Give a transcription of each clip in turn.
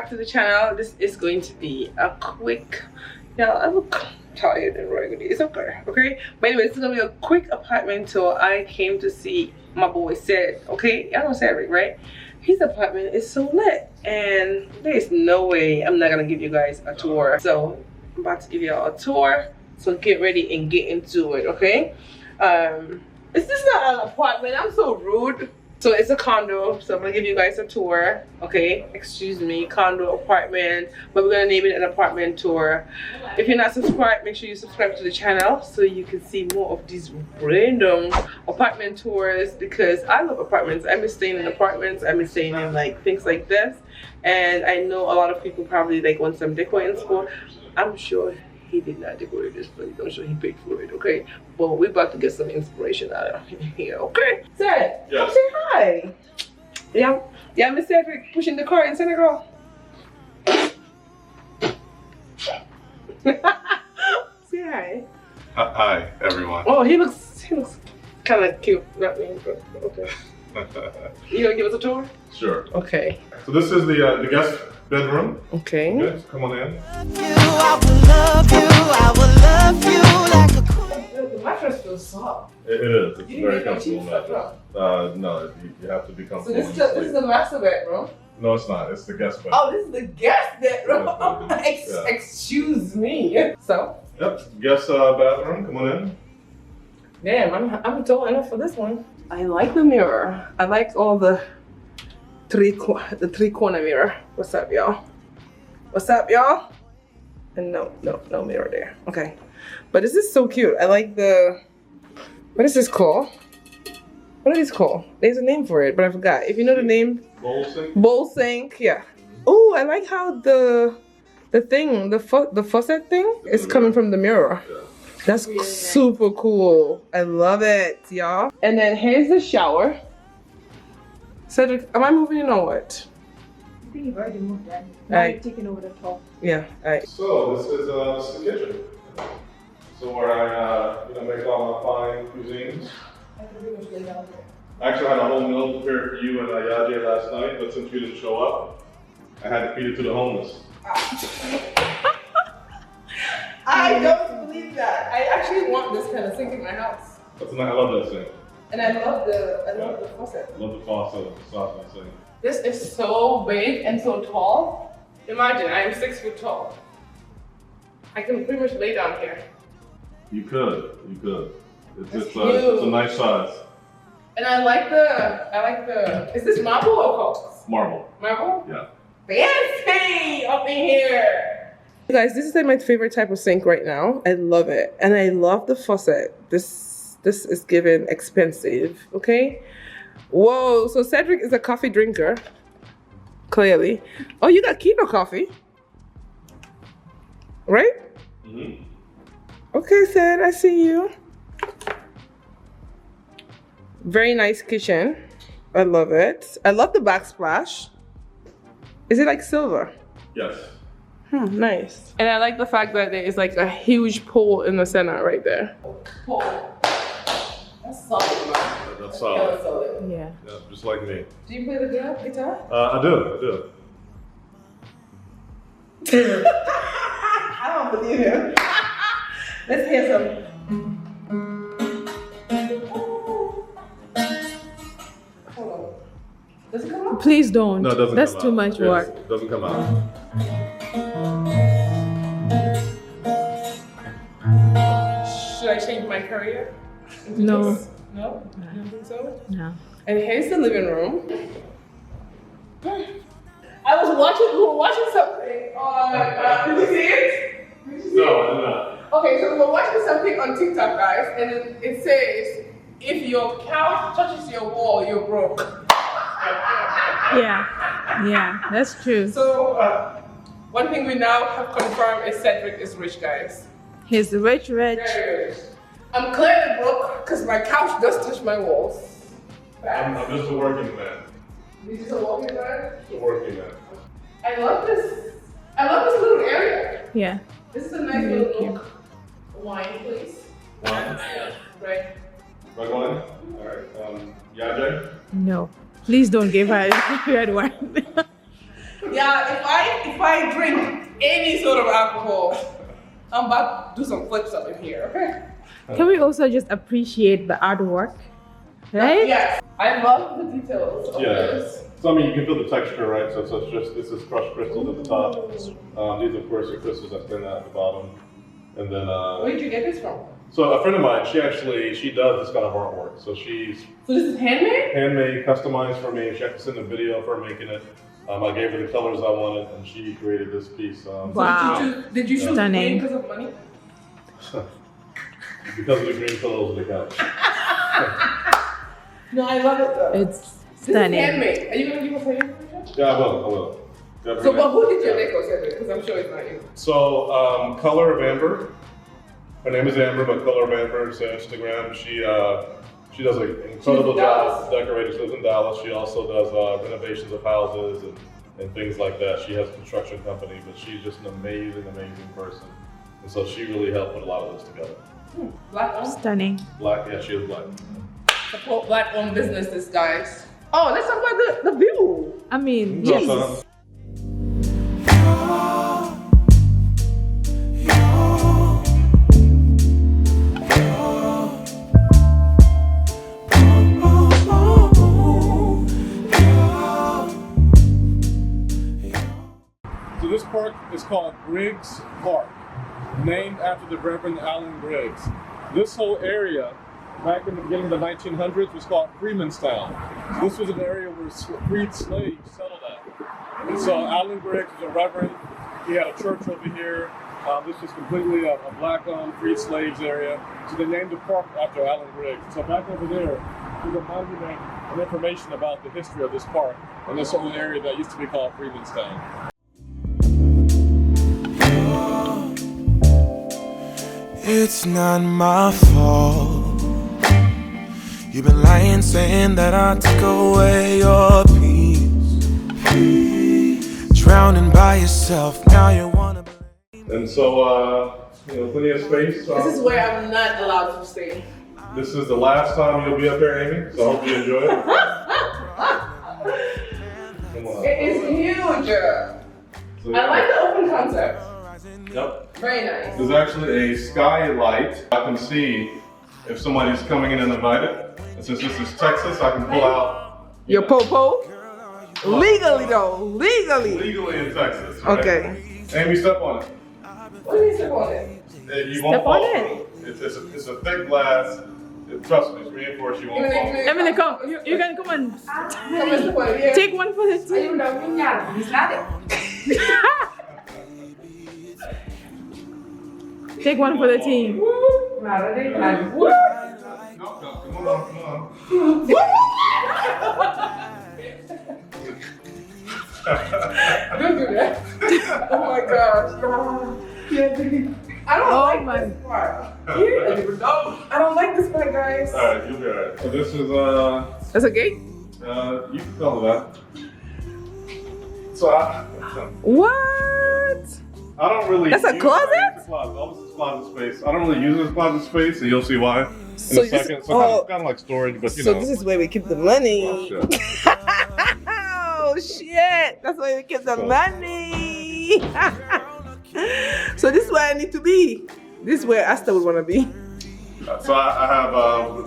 back to the channel. This is going to be a quick, I look tired and regular. It's okay, okay? But anyway, this is gonna be a quick apartment tour. I came to see my boy Cedric, okay? Y'all know Cedric, right? His apartment is so lit, and there's no way I'm not gonna give you guys a tour. So I'm about to give y'all a tour. So get ready and get into it, okay? This is not an apartment. I'm so rude. So it's a condo, so I'm gonna give you guys a tour, okay? Excuse me, condo, apartment, but we're gonna name it an apartment tour. If you're not subscribed, make sure you subscribe to the channel so you can see more of these random apartment tours, because I love apartments. I've been staying in apartments, I've been staying in like things like this, and I know a lot of people probably like want some decor in school. I'm sure he did not decorate this place. I'm sure he paid for it, okay? But we're about to get some inspiration out of here, okay? Seth, yes. Come say hi. Yeah, Miss Cedric pushing the car in Senegal. Say hi. Hi, everyone. Oh, he looks kind of cute. Not me, but okay. You gonna give us a tour? Sure. Okay. So this is the guest bedroom. Okay. Yes, come on in. The mattress feels soft. It is. It's You a very didn't get no comfortable cheap mattress. stuff, No, you have to be So comfortable. this is the master bedroom. No, it's not. It's the guest bedroom. Oh, this is the guest bedroom. Guest bedroom. Yeah. Excuse me. So, Yep, guest bathroom. Come on in. damn, I'm tall enough for this one. I like the mirror. I like all the three corner mirror. What's up, y'all? What's up, y'all? And no mirror there. Okay, but this is so cute. I like the. What is this called? What is this called? There's a name for it, but I forgot. If you know the name. Bowl sink. Bowl sink. Yeah. Oh, I like how the faucet thing is coming from the mirror. Yeah. That's super cool. I love it, y'all. And then here's the shower. Cedric, am I moving in or what? I think you've already moved that. Now you're taking over the top. Yeah, alright. So this is the kitchen. So where I make all my fine cuisines. I actually had a whole meal prepared for you and Yaje last night, but since you didn't show up, I had to feed it to the homeless. I don't believe that. I actually want this kind of sink in my house. That's nice. I love that sink. And I love the faucet. I love the faucet, the sauce and sink. This is so big and so tall. Imagine, I am 6 foot tall. I can pretty much lay down here. You could. It's That's it's a nice size. And I like the, is this marble or cox? Marble. Marble? Yeah. Fancy up in here. Guys, this is like my favorite type of sink right now. I love it. And I love the faucet. This is given expensive, okay? Whoa, so Cedric is a coffee drinker. Clearly. Oh, you got keto coffee. Right? Mm-hmm. Okay, Ced, I see you. Very nice kitchen. I love it. I love the backsplash. Is it like silver? Yes. Nice. And I like the fact that there is like a huge pole in the center right there. Pole. That's solid, man. That's solid. solid. Yeah. Yeah, just like me. Do you play the guitar? I do. I don't believe him. Let's hear some. Hold on. Does it come out? Please don't. No, it doesn't That's come too out. much Yes, work. it doesn't come out. Should I change my career? No. No? You don't think so? No. And here's the living room. We were watching something on, did you see it? Did you see No, it? I did not. Okay, so we were watching something on TikTok, guys, and it says, if your couch touches your wall, you're broke. Yeah, that's true. So, one thing we now have confirmed is Cedric is rich, guys. He's rich. Very rich. I'm clearly broke because my couch does touch my walls. I'm just a working man. This is a walking man. Just a working man. I love this. I love this little area. Yeah. This is a nice little nook. Wine, please. Wine? Right. Red wine? Alright. Yaje? No. Please don't give her red wine. Yeah, if I drink any sort of alcohol, I'm about to do some flips up in here, okay? Can we also just appreciate the artwork? Right? Yes. I love the details of this. So I mean, you can feel the texture, right? So it's just, this is crushed crystals at the top. These, of course, are crystals that stand out at the bottom. And then, where did you get this from? So a friend of mine, she does this kind of artwork. So this is handmade? Handmade, customized for me. She had to send a video of her making it. I gave her the colors I wanted, and she created this piece. Wow. Did you choose green because of money? Because of the green pillows of the couch. No, I love it though. It's stunning. This is handmade. Are you going to give a photo? Yeah, I will. So, but who did your decor, Cedric? Because I'm sure it's not you. So, Color of Amber. Her name is Amber, but Color of Amber is her Instagram. She does an incredible job decorating. She lives in Dallas. She also does renovations of houses and things like that. She has a construction company, but she's just an amazing person. And so she really helped put a lot of this together. Black owned? Stunning. Black, yeah, she is black. Support black owned businesses, guys. Oh, let's talk about the view. I mean, What's yes. up, son? So this park is called Briggs Park, named after the Reverend Allen Briggs. This whole area, back in the beginning of the 1900s, was called Freemanstown. This was an area where freed slaves settled at. And so Allen Briggs was a reverend. He had a church over here. This was completely a black-owned freed slaves area. So they named the park after Allen Briggs. So back over there is a monument and information about the history of this park and this whole area that used to be called Freemanstown. It's not my fault. You've been lying, saying that I took away your peace. Drowning by yourself, now you wanna blame. And so, plenty of space. This is where I'm not allowed to stay. This is the last time you'll be up here, Amy, so I hope you enjoy it. Come on. It is huge. So, I like the open concept. Yep. Very nice. There's actually a skylight. I can see if somebody's coming in uninvited. And since this is Texas, I can pull out Your popo? Legally though, legally. legally in Texas. Right? Okay. Amy, step on it. What do you step on it? You won't Step fall on through. It's a thick glass. Trust me, it's reinforced. You won't fall. Emily, come. You can come and Come and step on it. take one for the team. Take one for the team. No, come on. Don't do that. Oh my gosh. I don't like my. this part. I don't like this part, guys. Alright, you'll be alright. So this is That's a gate? you can tell that. So What? I don't really. That's a use closet? it as a closet. All this is closet space. I don't really use it as closet space, and you'll see why in So a second. So kind of like storage, but you So know. this is where we keep the money. Oh, shit. Oh shit! That's where we keep the money. So this is where I need to be. This is where Asta would want to be. So I have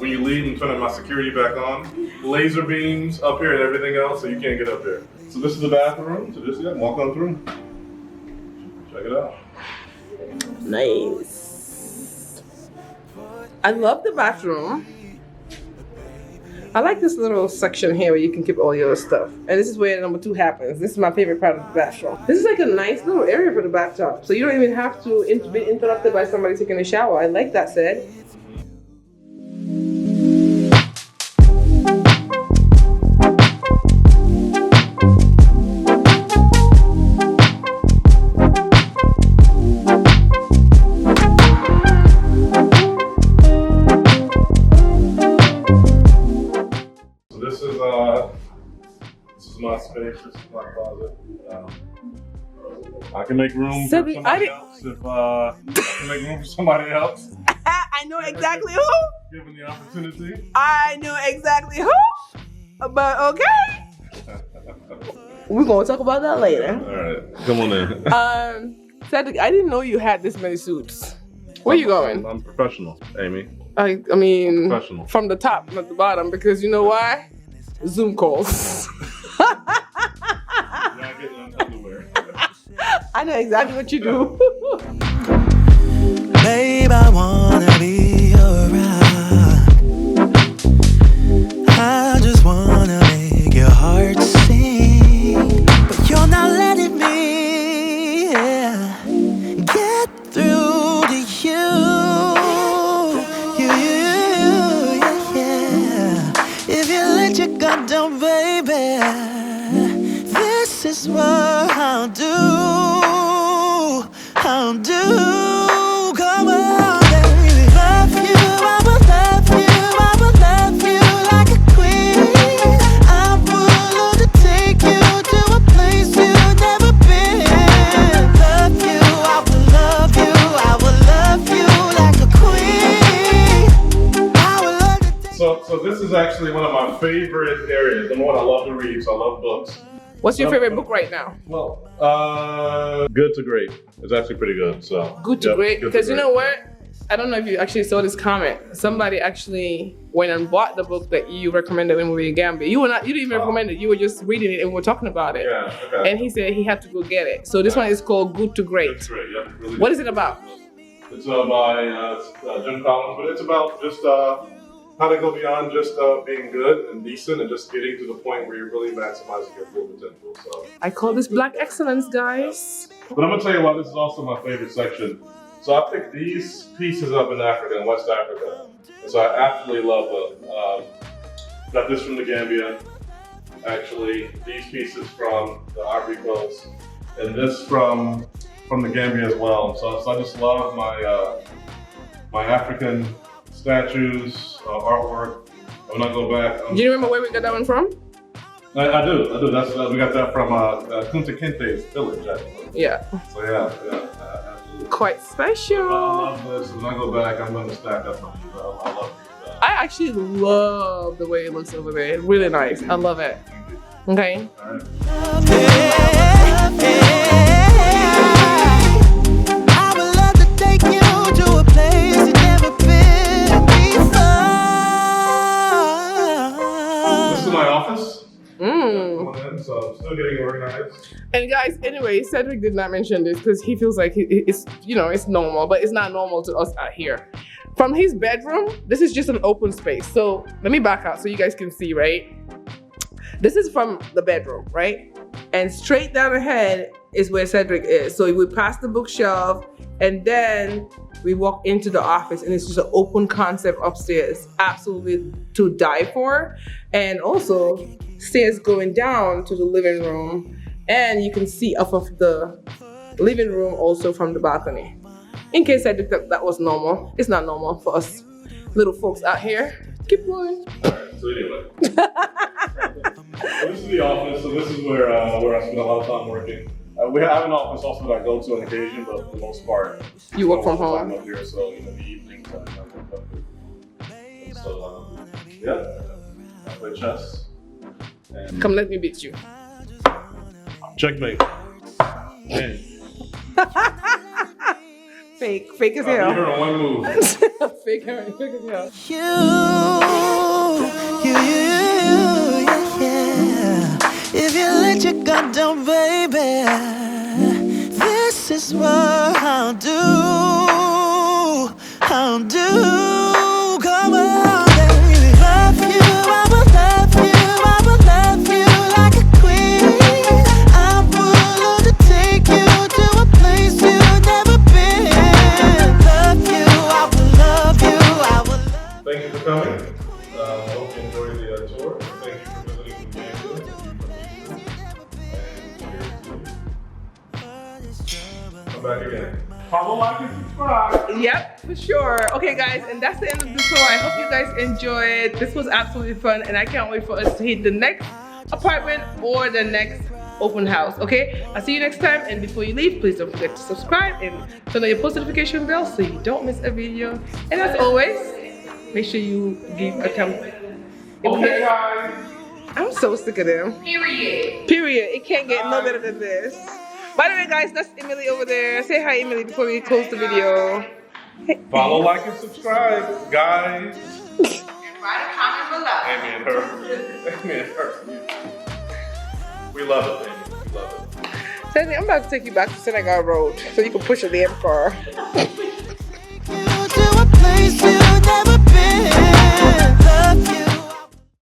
when you leave, I'm turning my security back on. Laser beams up here and everything else, so you can't get up there. So this is the bathroom. So just walk on through. Check it out. Nice. I love the bathroom. I like this little section here where you can keep all your stuff. And this is where number 2 happens. This is my favorite part of the bathroom. This is like a nice little area for the bathtub. So you don't even have to be interrupted by somebody taking a shower. I like that, Sid. My space, this is my closet. I can make room for Cedric, somebody else if I can make room for somebody else. I know exactly who. Given the opportunity. I know exactly who. But okay. We're gonna talk about that later. All right, come on in. Cedric, I didn't know you had this many suits. Where you going? I'm professional, Amy. I mean, Professional. from the top, not the bottom, because you know why? Zoom calls. Not getting underwear. I know exactly what you do. Babe, I wanna be your rock. I just wanna make your heart sing, but you're not letting me get through to you. If you let your guard down, baby, this is what I'll do. I'll do. Come on, baby. Love you, I will love you, I will love you like a queen. I will love to take you to a place you've never been. Love you, I will love you, I will love you like a queen. I will love to take So this is actually one of my favorite areas. Number one, I love to read, so I love books. What's your favorite book right now? Well, good to great. It's actually pretty good. So Good to great. Good to Because you Great. know what? I don't know if you actually saw this comment. Somebody actually went and bought the book that you recommended when we were in Gambia. You didn't even recommend it. You were just reading it and we were talking about it. Yeah. Okay. And he said he had to go get it. So this one is called Good to Great. It's great. Yeah. Really What good. is it about? It's by Jim Collins, but it's about just how to go beyond just being good and decent and just getting to the point where you're really maximizing your full potential. So, I call this Black Excellence, guys. but I'm gonna tell you why this is also my favorite section. So I picked these pieces up in Africa, in West Africa, and so I absolutely love them. Got this from the Gambia, actually. These pieces from the Ivory Coast, and this from the Gambia as well. So I just love my African statues, artwork. When I go back, Do you remember where we got that one from? I do. That's we got that from Kunta Kinte's village, actually. Yeah. So yeah, absolutely. Quite I special. love this. When I go back, I'm gonna stack up on these. I love these. I actually love the way it looks over there. Really nice. I love it. Okay. All right. I would love to take you to a place you've never been before. This is my office. Mm. Going in, so I'm still getting organized. And guys, anyway, Cedric did not mention this because he feels like it's, you know, it's normal, but it's not normal to us out here. From his bedroom, this is just an open space. So let me back out so you guys can see, right? This is from the bedroom, right? And straight down ahead is where Cedric is. So we pass the bookshelf and then we walk into the office and it's just an open concept upstairs. Absolutely to die for. And also stairs going down to the living room. And you can see off of the living room also from the balcony. In case I thought that was normal. It's not normal for us little folks out here. Keep going. Alright, so anyway. So this is the office, so this is where I spend a lot of time working. We have an office also that I go to on occasion, but for the most part, You work from I'm home. up here, so the evenings I work up here. So yeah, I play chess. And Come, let me beat you. checkmate. Man, Fake as I beat hell. her on one move. Fake as hell. Yeah. If you let your guard down, baby, this is what I'll do. I'll do. Come on, baby. Love you, I will love you, I will love you like a queen. I will love to take you to a place you've never been. Love you, I will love you, I will love you. Thank you for coming. I hope you enjoyed the tour. Thank you for visiting the Gambia. Come back again. Follow, like, and subscribe. Yep, for sure. Okay, guys, and that's the end of the tour. I hope you guys enjoyed. This was absolutely fun, and I can't wait for us to hit the next apartment or the next open house. Okay, I'll see you next time. And before you leave, please don't forget to subscribe and turn on your post notification bell so you don't miss a video. And as always, make sure you give a thumbs up. Okay, guys. I'm so sick of them. Period. Period. It can't get no better than this. By the way, guys, that's Emily over there. Say hi, Emily, before we close the video. Follow, like, and subscribe, guys. Write a comment below. Amy and her. Amy and her. We love it, Amy. We love it. Cedric, I'm about to take you back to Senegal Road so you can push a damn car.